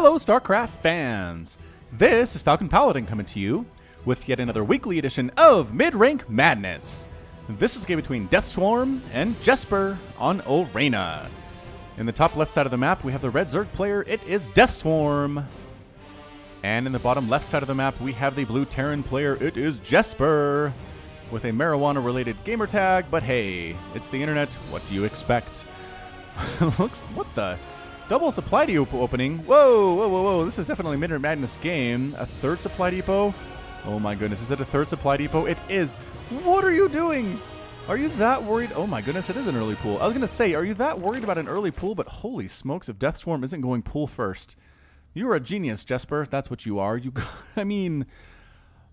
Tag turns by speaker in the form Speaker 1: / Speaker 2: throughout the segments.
Speaker 1: Hello, StarCraft fans! This is Falcon Paladin coming to you with yet another weekly edition of MidRank Madness. This is a game between DeathSwarm and Jesper on Ulrena. In the top left side of the map, we have the red Zerg player. It is DeathSwarm. And in the bottom left side of the map, we have the blue Terran player. It is Jesper, with a marijuana-related gamer tag. But hey, it's the internet. What do you expect? Looks, what the? Double supply depot opening. Whoa, whoa, whoa, whoa. This is definitely a MidRank Madness game. A third supply depot? Oh my goodness, is it a third supply depot? It is. What are you doing? Are you that worried? Oh my goodness, it is an early pool. I was going to say, are you that worried about an early pool? But holy smokes, if DeathSwarm isn't going pool first. You are a genius, Jesper. That's what you are. I mean,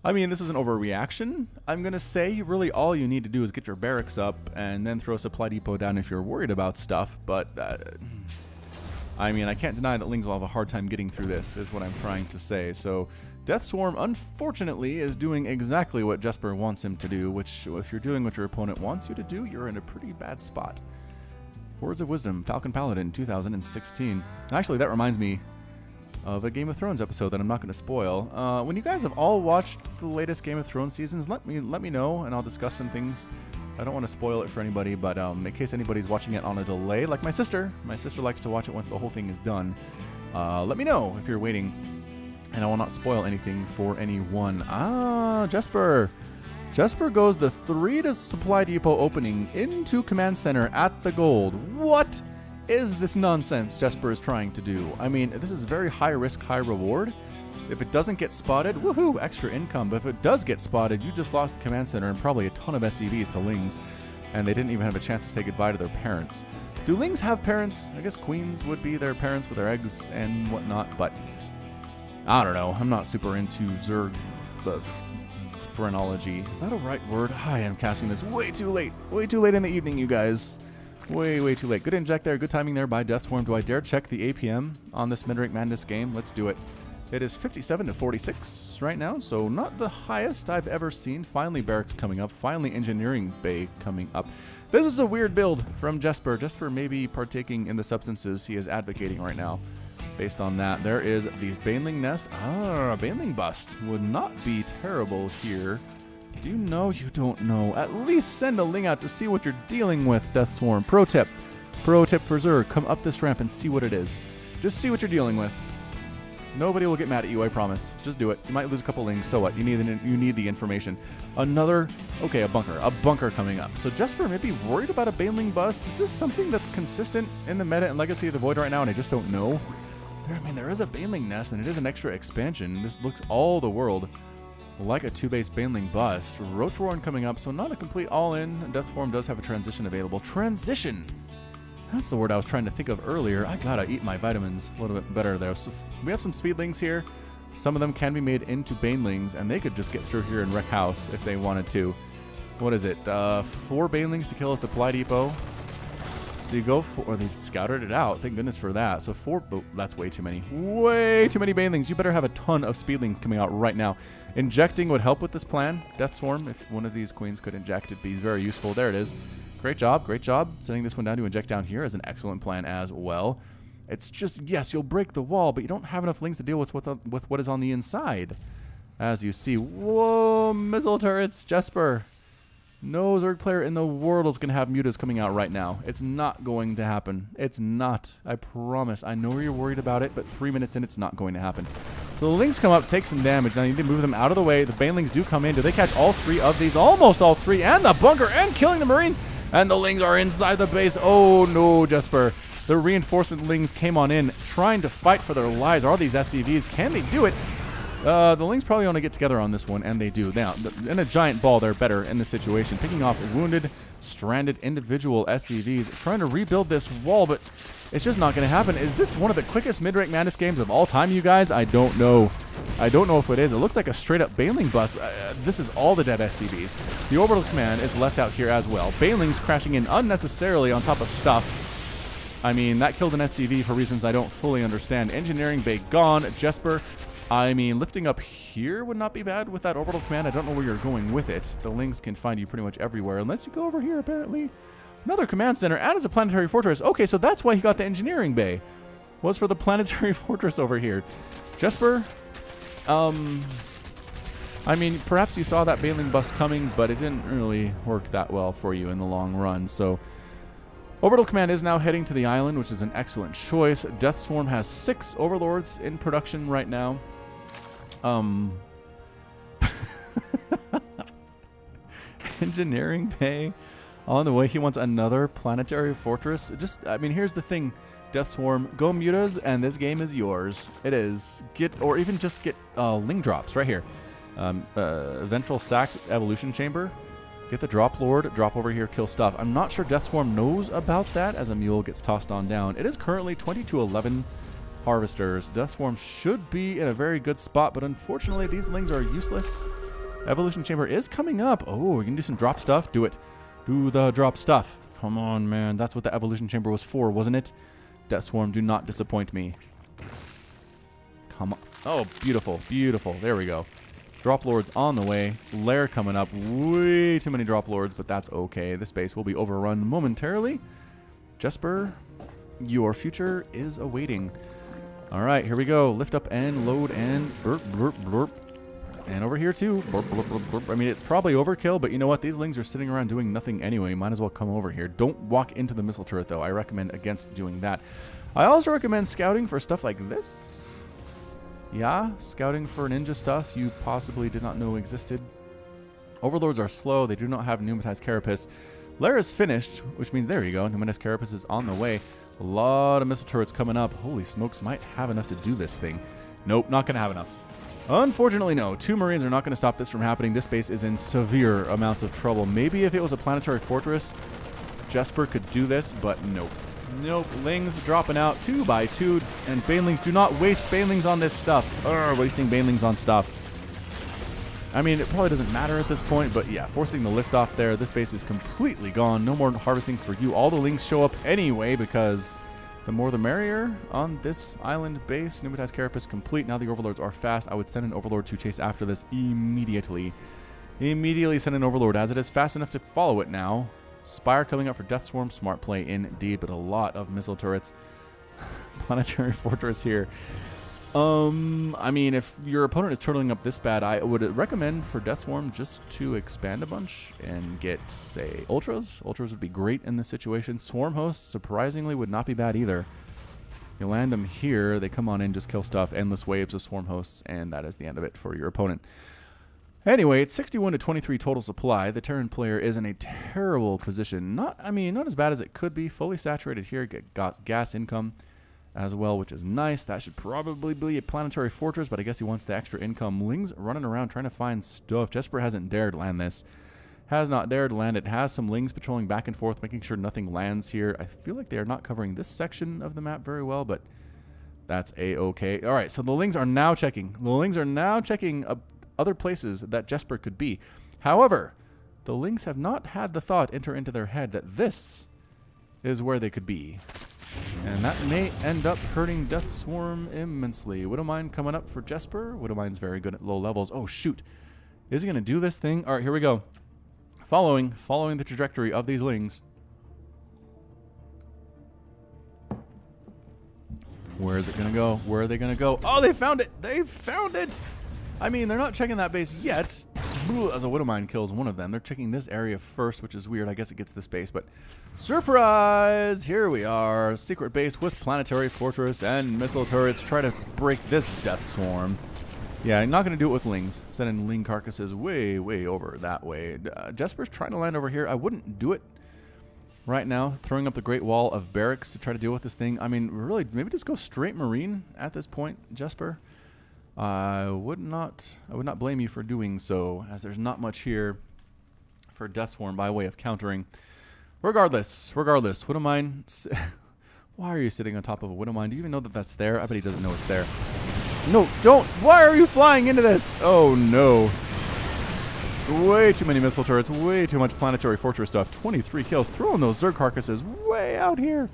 Speaker 1: this is an overreaction. I'm going to say really all you need to do is get your barracks up and then throw a supply depot down if you're worried about stuff. But, I mean, I can't deny that Lings will have a hard time getting through this, is what I'm trying to say. So, DeathSwarm, unfortunately, is doing exactly what Jesper wants him to do, which, if you're doing what your opponent wants you to do, you're in a pretty bad spot. Words of Wisdom, Falcon Paladin, 2016. Actually, that reminds me of a Game of Thrones episode that I'm not going to spoil. When you guys have all watched the latest Game of Thrones seasons, let me know, and I'll discuss some things. I don't want to spoil it for anybody, but in case anybody's watching it on a delay, like my sister likes to watch it once the whole thing is done. Let me know if you're waiting, and I will not spoil anything for anyone. Jesper. Jesper goes the 3 to supply depot opening into command center at the gold. What is this nonsense Jesper is trying to do? I mean, this is very high risk, high reward. If it doesn't get spotted, woohoo, extra income. But if it does get spotted, you just lost the command center and probably a ton of SCVs to Lings. And they didn't even have a chance to say goodbye to their parents. Do Lings have parents? I guess queens would be their parents with their eggs and whatnot, but I don't know. I'm not super into Zerg phrenology. Is that a right word? I am casting this way too late. Way too late in the evening, you guys. Way too late. Good inject there. Good timing there by DeathSwarm. Do I dare check the APM on this MidRank Madness game? Let's do it. It is 57 to 46 right now, so not the highest I've ever seen. Finally barracks coming up. Finally engineering bay coming up. This is a weird build from Jesper. Jesper may be partaking in the substances he is advocating right now. Based on that, there is the Baneling Nest. Baneling Bust would not be terrible here. Do you know? You don't know. At least send a Ling out to see what you're dealing with, DeathSwarm. Pro tip. Pro tip for Zerg. Come up this ramp and see what it is. Just see what you're dealing with. Nobody will get mad at you, I promise. Just do it. You might lose a couple Lings, so what? You need the information. Okay, a bunker coming up. So Jesper may be worried about a Baneling Bust. Is this something that's consistent in the meta and Legacy of the Void right now, and I just don't know? I mean, there is a Baneling Nest, and it is an extra expansion. This looks all the world like a 2-base Baneling Bust. Roach Warren coming up, so not a complete all-in. DeathSwarm does have a transition available. Transition! That's the word I was trying to think of earlier. I gotta eat my vitamins a little bit better there. So we have some Speedlings here. Some of them can be made into Banelings, and they could just get through here and wreck house if they wanted to. What is it? 4 Banelings to kill a supply depot. So you go for, or they scouted it out. Thank goodness for that. So 4, oh, that's way too many. Way too many Banelings. You better have a ton of Speedlings coming out right now. Injecting would help with this plan. DeathSwarm, if one of these queens could inject, it'd be very useful. There it is. Great job, great job. Sending this one down to inject down here is an excellent plan as well. It's just, yes, you'll break the wall, but you don't have enough Lings to deal with what is on the inside. As you see, whoa, missile turrets, Jesper. No Zerg player in the world is going to have mutas coming out right now. It's not going to happen. It's not. I promise. I know you're worried about it, but 3 minutes in, it's not going to happen. So the Lings come up, take some damage. Now you need to move them out of the way. The Banelings do come in. Do they catch all 3 of these? Almost all 3. And the bunker and killing the Marines. And the Lings are inside the base. Oh no, Jesper. The reinforcement Lings came on in, trying to fight for their lives. Are these SCVs? Can they do it? The Lings probably want to get together on this one, and they do. Now, in a giant ball, they're better in this situation. Picking off wounded, stranded individual SCVs, trying to rebuild this wall, but it's just not going to happen. Is this one of the quickest MidRank Madness games of all time, you guys? I don't know. I don't know if it is. It looks like a straight-up Baneling Bust. This is all the dead SCVs. The Orbital Command is left out here as well. Banelings crashing in unnecessarily on top of stuff. I mean, that killed an SCV for reasons I don't fully understand. Engineering Bay gone. Jesper, I mean, lifting up here would not be bad with that Orbital Command. I don't know where you're going with it. The Lings can find you pretty much everywhere, unless you go over here, apparently. Another command center, and it's a planetary fortress. Okay, so that's why he got the engineering bay. was for the planetary fortress over here. Jesper, I mean, perhaps you saw that Baneling bust coming, but it didn't really work that well for you in the long run. So, Orbital Command is now heading to the island, which is an excellent choice. DeathSwarm has 6 Overlords in production right now. Engineering Bay on the way. He wants another planetary fortress. Just, I mean, here's the thing. DeathSwarm, go mutas, and this game is yours. It is. Or even just get Ling drops right here. Ventral Sacked Evolution Chamber. Get the Drop Lord, drop over here, kill stuff. I'm not sure DeathSwarm knows about that as a mule gets tossed on down. It is currently 20-11 harvesters. DeathSwarm should be in a very good spot, but unfortunately these Lings are useless. Evolution Chamber is coming up. Oh, we can do some drop stuff. Do it. Do the drop stuff. Come on, man. That's what the Evolution Chamber was for, wasn't it? DeathSwarm, do not disappoint me. Come on. Oh, beautiful. Beautiful. There we go. Drop Lords on the way. Lair coming up. Way too many Drop Lords, but that's okay. This base will be overrun momentarily. Jesper, your future is awaiting. All right, here we go. Lift up and load and burp, burp, burp. And over here too. Burp, burp, burp, burp. I mean, it's probably overkill, but you know what? These Lings are sitting around doing nothing anyway. Might as well come over here. Don't walk into the missile turret, though. I recommend against doing that. I also recommend scouting for stuff like this. Yeah, scouting for ninja stuff you possibly did not know existed. Overlords are slow. They do not have Pneumatized Carapace. Lair is finished, which means there you go. Pneumatized Carapace is on the way. A lot of missile turrets coming up. Holy smokes, might have enough to do this thing. Nope, not going to have enough. Unfortunately, no. 2 Marines are not going to stop this from happening. This base is in severe amounts of trouble. Maybe if it was a planetary fortress, Jesper could do this, but nope. Nope. Lings dropping out 2 by 2, and Banelings, do not waste Banelings on this stuff. Wasting Banelings on stuff. I mean, it probably doesn't matter at this point, but yeah, forcing the lift off there. This base is completely gone. No more harvesting for you. All the Lings show up anyway because the more the merrier on this island base. Pneumatized Carapace complete. Now the Overlords are fast. I would send an Overlord to chase after this immediately. Immediately send an Overlord as it is fast enough to follow it now. Spire coming up for DeathSwarm. Smart play indeed, but a lot of missile turrets. Planetary Fortress here. I mean, if your opponent is turtling up this bad, I would recommend for DeathSwarm just to expand a bunch and get, say, Ultras. Ultras would be great in this situation. Swarm Hosts, surprisingly, would not be bad either. You land them here, they come on in, just kill stuff, endless waves of Swarm Hosts, and that is the end of it for your opponent. Anyway, it's 61-23 total supply. The Terran player is in a terrible position. Not as bad as it could be. Fully saturated here. Got gas income as well, which is nice. That should probably be a planetary fortress, but I guess he wants the extra income. Ling's running around trying to find stuff. Jesper hasn't dared land this. Has not dared land it. Has some Lings patrolling back and forth, making sure nothing lands here. I feel like they are not covering this section of the map very well, but that's a-okay. All right, so the Lings are now checking. The Lings are now checking other places that Jesper could be. However, the Lings have not had the thought enter into their head that this is where they could be. And that may end up hurting DeathSwarm immensely. Widowmine coming up for Jesper. Widowmine's very good at low levels. Oh, shoot. Is he going to do this thing? All right, here we go. Following the trajectory of these Lings. Where is it going to go? Where are they going to go? Oh, they found it. They found it. I mean, they're not checking that base yet. As a Widowmine kills one of them. They're checking this area first, which is weird. I guess it gets this base, but surprise! Here we are. Secret base with planetary fortress and missile turrets. Try to break this DeathSwarm. Yeah, I'm not going to do it with Lings. Sending Ling carcasses way, way over that way. Jesper's trying to land over here. I wouldn't do it right now. Throwing up the Great Wall of Barracks to try to deal with this thing. I mean, really, maybe just go straight Marine at this point, Jesper. I would not blame you for doing so, as there's not much here for DeathSwarm by way of countering. Regardless, Widowmine. Why are you sitting on top of a Widowmine? Do you even know that that's there? I bet he doesn't know it's there. No, don't! Why are you flying into this? Oh no. Way too many missile turrets, way too much planetary fortress stuff. 23 kills, throwing those Zerg carcasses way out here.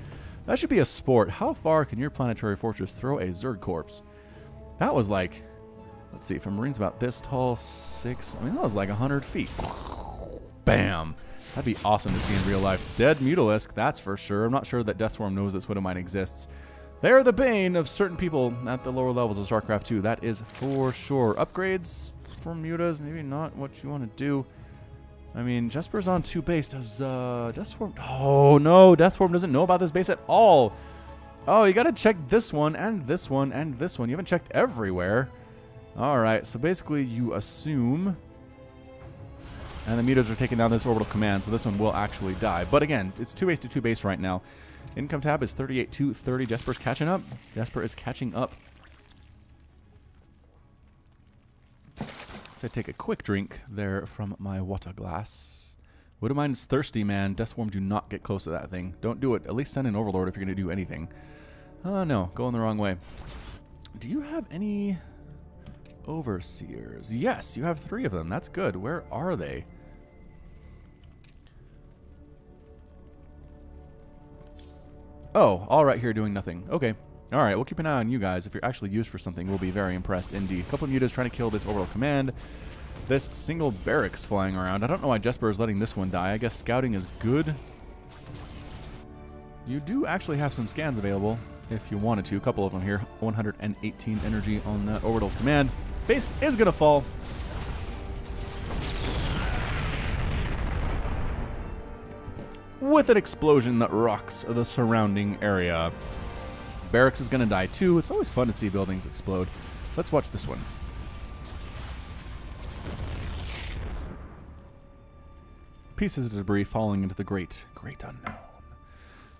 Speaker 1: That should be a sport. How far can your planetary fortress throw a Zerg corpse? That was like, let's see, if a Marine's about this tall, 6, I mean, that was like 100 feet. Bam. That'd be awesome to see in real life. Dead Mutalisk, that's for sure. I'm not sure that DeathSwarm knows this Widowmine exists. They are the bane of certain people at the lower levels of StarCraft 2. That is for sure. Upgrades for mutas, maybe not what you want to do. I mean, Jesper's on 2 base. Does DeathSwarm... Oh, no. DeathSwarm doesn't know about this base at all. Oh, you got to check this one and this one and this one. You haven't checked everywhere. All right. So basically, you assume... And the mutas are taking down this orbital command, so this one will actually die. But again, it's 2 base to 2 base right now. Income tab is 38 to 30. Jesper's catching up. Jesper is catching up. So I take a quick drink there from my water glass. Wouldn't mind is thirsty, man. DeathSwarm, do not get close to that thing. Don't do it. At least send an Overlord if you're going to do anything. No, going the wrong way. Do you have any Overseers? Yes, you have 3 of them. That's good. Where are they? Oh, all right here doing nothing. Okay. All right, we'll keep an eye on you guys. If you're actually used for something, we'll be very impressed indeed. A couple of mutas trying to kill this orbital command. This single barracks flying around. I don't know why Jesper is letting this one die. I guess scouting is good. You do actually have some scans available if you wanted to. A couple of them here. 118 energy on that orbital command. Base is going to fall. With an explosion that rocks the surrounding area. Barracks is going to die too. It's always fun to see buildings explode. Let's watch this one. Pieces of debris falling into the great unknown.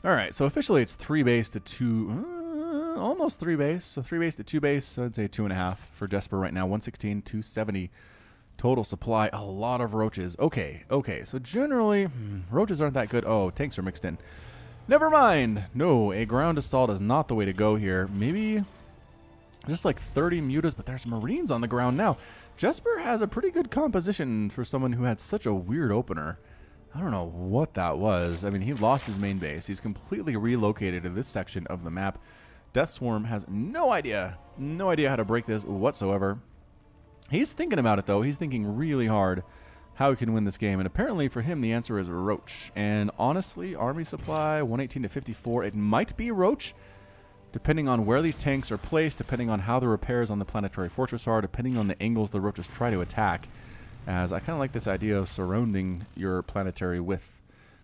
Speaker 1: Alright, so officially it's 3 base to 2... almost 3 base. So 3 base to 2 base, so I'd say 2.5 for Jesper right now. 116, 270. Total supply, a lot of roaches. Okay, so generally, roaches aren't that good. Oh, tanks are mixed in. Never mind. No, a ground assault is not the way to go here. Maybe just like 30 mutas, but there's Marines on the ground now. Jesper has a pretty good composition for someone who had such a weird opener. I don't know what that was. I mean, he lost his main base. He's completely relocated to this section of the map. DeathSwarm has no idea how to break this whatsoever. He's thinking about it, though. He's thinking really hard how he can win this game. And apparently for him, the answer is Roach. And honestly, army supply, 118 to 54. It might be Roach, depending on where these tanks are placed, depending on how the repairs on the planetary fortress are, depending on the angles the Roaches try to attack. As I kind of like this idea of surrounding your planetary with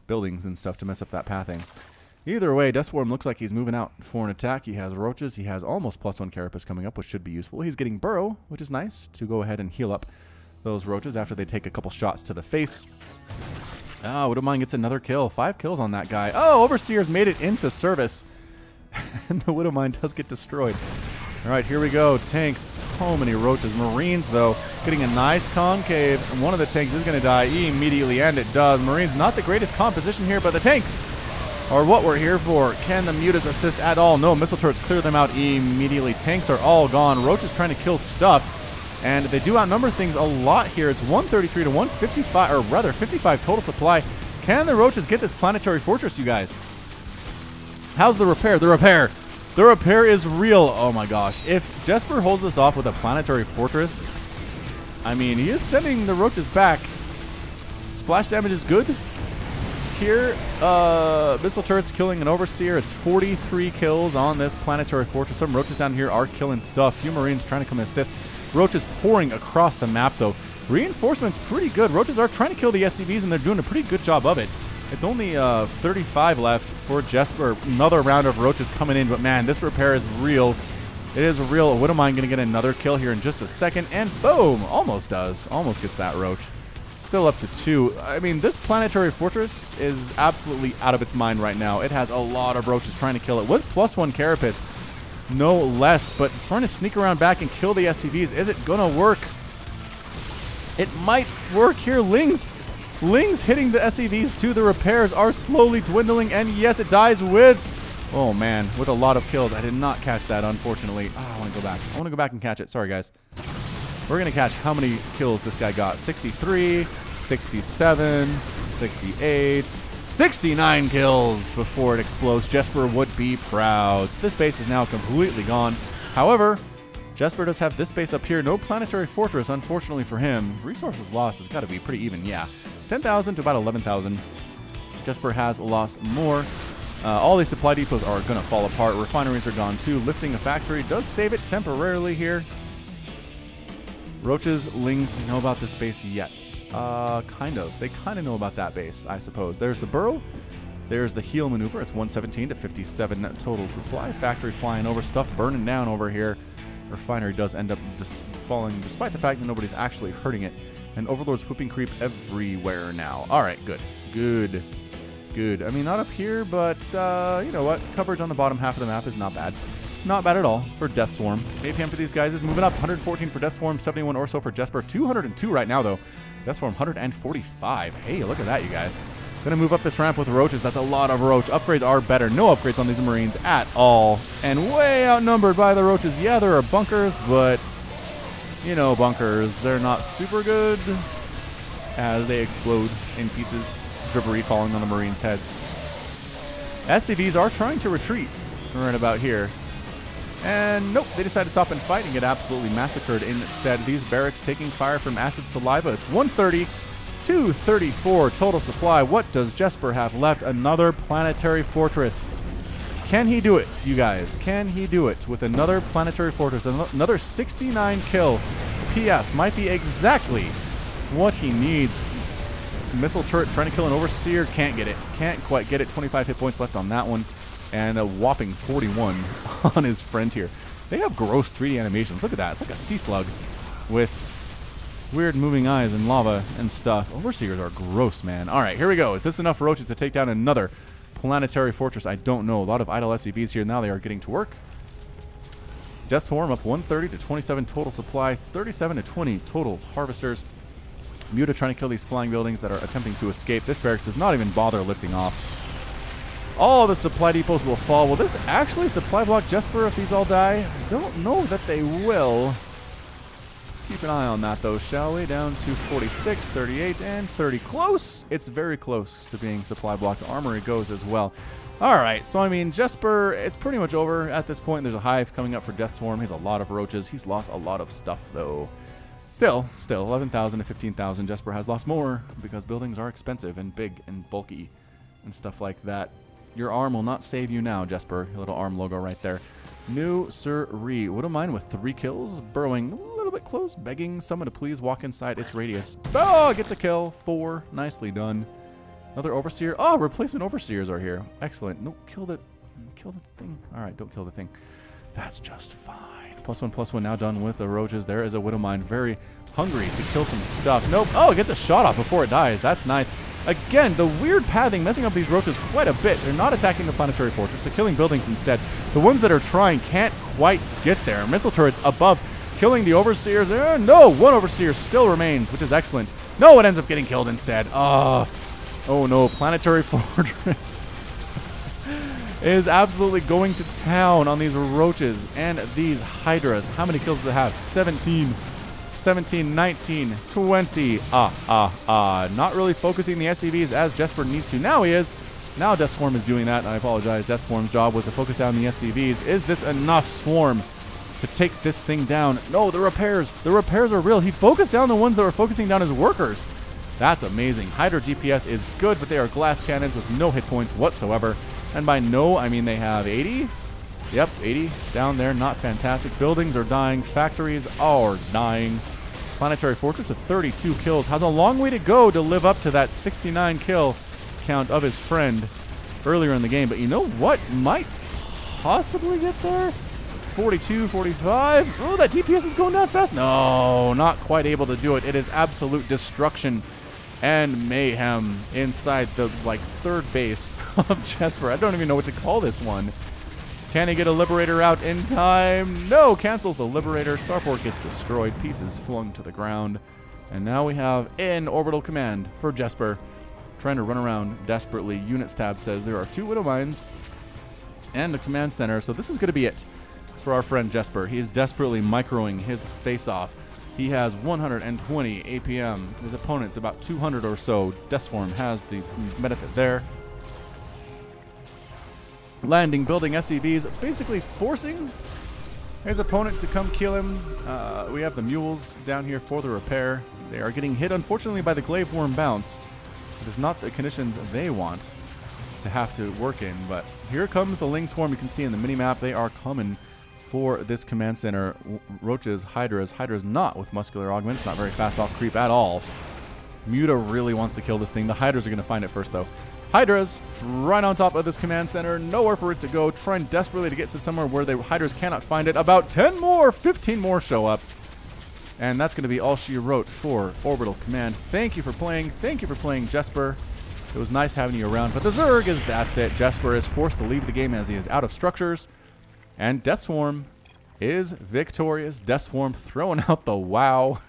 Speaker 1: buildings and stuff to mess up that pathing. Either way, DeathSwarm looks like he's moving out for an attack. He has Roaches. He has almost +1 Carapace coming up, which should be useful. He's getting Burrow, which is nice, to go ahead and heal up those Roaches after they take a couple shots to the face. Ah, Widowmine gets another kill. 5 kills on that guy. Oh, Overseer's made it into service. And the Widowmine does get destroyed. All right, here we go. Tanks, so many Roaches. Marines, though, getting a nice concave. And one of the tanks is going to die immediately, and it does. Marines, not the greatest composition here, but the tanks are what we're here for. Can the mutas assist at all? No, missile turrets clear them out immediately. Tanks are all gone. Roach is trying to kill stuff, and they do outnumber things a lot here. It's 133 to 155, or rather 55 total supply. Can the Roaches get this planetary fortress, you guys? How's the repair? The repair is real. Oh my gosh. If Jesper holds this off with a planetary fortress, I mean, he is sending the Roaches back. Splash damage is good. Here, missile turrets killing an Overseer. It's 43 kills on this planetary fortress. Some Roaches down here are killing stuff. Few Marines trying to come assist. Roaches pouring across the map, though. Reinforcements pretty good. Roaches are trying to kill the SCVs, and they're doing a pretty good job of it. It's only 35 left for Jesper. Another round of Roaches coming in, but man, this repair is real. It is real. Widowmine going to get another kill here in just a second, and boom! Almost does. Almost gets that Roach. Still up to 2. I mean, this planetary fortress is absolutely out of its mind right now. It has a lot of Roaches trying to kill it with +1 Carapace, no less. But trying to sneak around back and kill the SCVs, is it gonna work? It might work here. Lings hitting the SCVs too. The repairs are slowly dwindling, and yes, it dies with, oh man, with a lot of kills. I did not catch that, unfortunately. Oh, I want to go back. I want to go back and catch it. Sorry, guys. We're going to catch how many kills this guy got. 63, 67, 68, 69 kills before it explodes. Jesper would be proud. So this base is now completely gone. However, Jesper does have this base up here. No planetary fortress, unfortunately for him. Resources lost has got to be pretty even. Yeah, 10,000 to about 11,000. Jesper has lost more. All these supply depots are going to fall apart. Refineries are gone too. Lifting a factory does save it temporarily here. Roaches, Lings know about this base yet. Kind of. They kind of know about that base, I suppose. There's the burrow. There's the heal maneuver. It's 117 to 57 total supply. Factory flying over. Stuff burning down over here. Refinery does end up falling despite the fact that nobody's actually hurting it. And Overlord's whipping creep everywhere now. Alright, good. Good. Good. I mean, not up here, but you know what? Coverage on the bottom half of the map is not bad. Not bad at all for DeathSwarm. APM for these guys is moving up. 114 for DeathSwarm, 71 or so for Jesper. 202 right now, though. DeathSwarm 145. Hey, look at that, you guys. Gonna move up this ramp with roaches. That's a lot of roach. Upgrades are better. No upgrades on these Marines at all. And way outnumbered by the roaches. Yeah, there are bunkers, but you know, bunkers, they're not super good as they explode in pieces. Debris falling on the Marines' heads. SCVs are trying to retreat right about here. And nope, they decide to stop and fight and get absolutely massacred instead. These barracks taking fire from acid saliva. It's 130, 234 total supply. What does Jesper have left? Another planetary fortress. Can he do it, you guys? Can he do it with another planetary fortress? Another 69 kill. PF might be exactly what he needs. Missile turret trying to kill an overseer. Can't get it. Can't quite get it. 25 hit points left on that one. And a whopping 41 on his friend here. They have gross 3D animations. Look at that. It's like a sea slug with weird moving eyes and lava and stuff. Overseers are gross, man. All right, here we go. Is this enough roaches to take down another planetary fortress? I don't know. A lot of idle SCVs here. Now they are getting to work. DeathSwarm up 130 to 27 total supply. 37 to 20 total harvesters. Muta trying to kill these flying buildings that are attempting to escape. This barracks does not even bother lifting off. All the supply depots will fall. Will this actually supply block Jesper if these all die? I don't know that they will. Let's keep an eye on that, though, shall we? Down to 46, 38, and 30. Close! It's very close to being supply blocked. Armory goes as well. All right, so, I mean, Jesper, it's pretty much over at this point. There's a hive coming up for DeathSwarm. He has a lot of roaches. He's lost a lot of stuff, though. Still, 11,000 to 15,000. Jesper has lost more because buildings are expensive and big and bulky and stuff like that. Your arm will not save you now, Jesper. Your little arm logo right there. No sirree. Widowmine with 3 kills. Burrowing a little bit close. Begging someone to please walk inside its radius. Oh, gets a kill. 4. Nicely done. Another overseer. Oh, replacement overseers are here. Excellent. No, kill the thing. All right, don't kill the thing. That's just fine. +1/+1 now done with the roaches. There is a Widowmine. Very hungry to kill some stuff. Nope. Oh, it gets a shot off before it dies. That's nice. Again, the weird pathing messing up these roaches quite a bit. They're not attacking the planetary fortress. They're killing buildings instead. The ones that are trying can't quite get there. Missile turrets above killing the overseers. No, one overseer still remains, which is excellent. No, it ends up getting killed instead. Oh no, planetary fortress is absolutely going to town on these roaches and these hydras. How many kills does it have? 17, 19, 20. Not really focusing the SCVs as Jesper needs to. Now he is. Now DeathSwarm is doing that, and I apologize. DeathSwarm's job was to focus down the SCVs. Is this enough swarm to take this thing down? No, the repairs. The repairs are real. He focused down the ones that were focusing down his workers. That's amazing. Hydra DPS is good, but they are glass cannons with no hit points whatsoever. And by no, I mean they have 80. Yep, 80 down there. Not fantastic. Buildings are dying. Factories are dying. Planetary Fortress with 32 kills has a long way to go to live up to that 69 kill count of his friend earlier in the game. But you know what might possibly get there? 42, 45. Oh, that DPS is going down fast. No, not quite able to do it. It is absolute destruction and mayhem inside the, third base of Jesper. I don't even know what to call this one. Can he get a Liberator out in time? No, cancels the Liberator. Starport gets destroyed. Pieces flung to the ground. And now we have an orbital command for Jesper, trying to run around desperately. Units tab says there are 2 Widowmines and a command center. So this is going to be it for our friend Jesper. He is desperately microing his face off. He has 120 APM. His opponent's about 200 or so. DeathSwarm has the benefit there. Landing, building SCVs, basically forcing his opponent to come kill him. We have the mules down here for the repair. They are getting hit, unfortunately, by the glaive worm bounce. It is not the conditions they want. to have to work in. But here comes the Ling Swarm. You can see in the minimap they are coming for this command center. Roaches, Hydras. Hydra's not with muscular augments. Not very fast off creep at all. Muta really wants to kill this thing. The Hydras are going to find it first, though. Hydras right on top of this command center. Nowhere for it to go. Trying desperately to get to somewhere where the Hydras cannot find it. About 10 more, 15 more show up. And that's going to be all she wrote for Orbital Command. Thank you for playing. Thank you for playing, Jesper. It was nice having you around. But the Zerg is, that's it. Jesper is forced to leave the game as he is out of structures. And DeathSwarm is victorious. DeathSwarm throwing out the wow.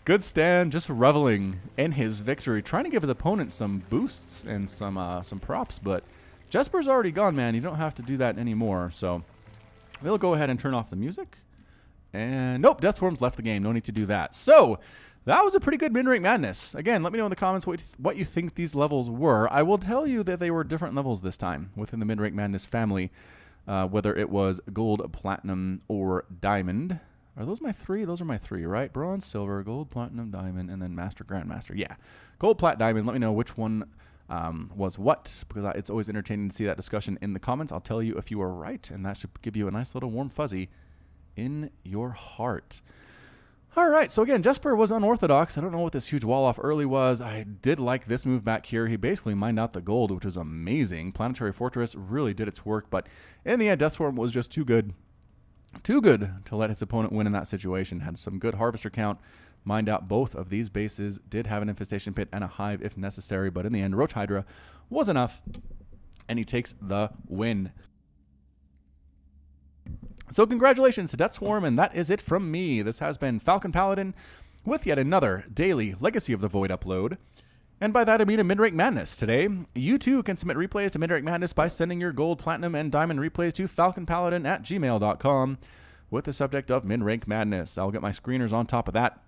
Speaker 1: Good stand, just reveling in his victory. Trying to give his opponent some boosts and some props. But Jesper's already gone, man. You don't have to do that anymore. So we'll go ahead and turn off the music. And nope, DeathSwarm's left the game. No need to do that. So that was a pretty good MidRank Madness. Again, let me know in the comments what you think these levels were. I will tell you that they were different levels this time within the MidRank Madness family, whether it was gold, platinum, or diamond. Are those my three? Those are my three, right? Bronze, silver, gold, platinum, diamond, and then master, grandmaster. Yeah, gold, plat, diamond. Let me know which one was what, because it's always entertaining to see that discussion in the comments. I'll tell you if you are right, and that should give you a nice little warm fuzzy in your heart. All right, so again, Jesper was unorthodox. I don't know what this huge wall off early was. I did like this move back here. He basically mined out the gold, which was amazing. Planetary Fortress really did its work, but in the end, DeathSwarm was just too good to let his opponent win in that situation. Had some good harvester count, mined out both of these bases, did have an infestation pit and a hive if necessary, but in the end, Roach Hydra was enough, and he takes the win. So congratulations to DeathSwarm, and that is it from me. This has been Falcon Paladin with yet another daily Legacy of the Void upload. And by that I mean a MidRank Madness. Today, you too can submit replays to MidRank Madness by sending your gold, platinum, and diamond replays to falconpaladin@gmail.com with the subject of MidRank Madness. I'll get my screeners on top of that.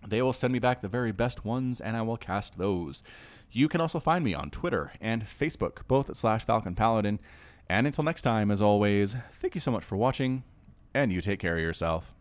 Speaker 1: They will send me back the very best ones, and I will cast those. You can also find me on Twitter and Facebook, both at /FalconPaladin. And until next time, as always, thank you so much for watching, and you take care of yourself.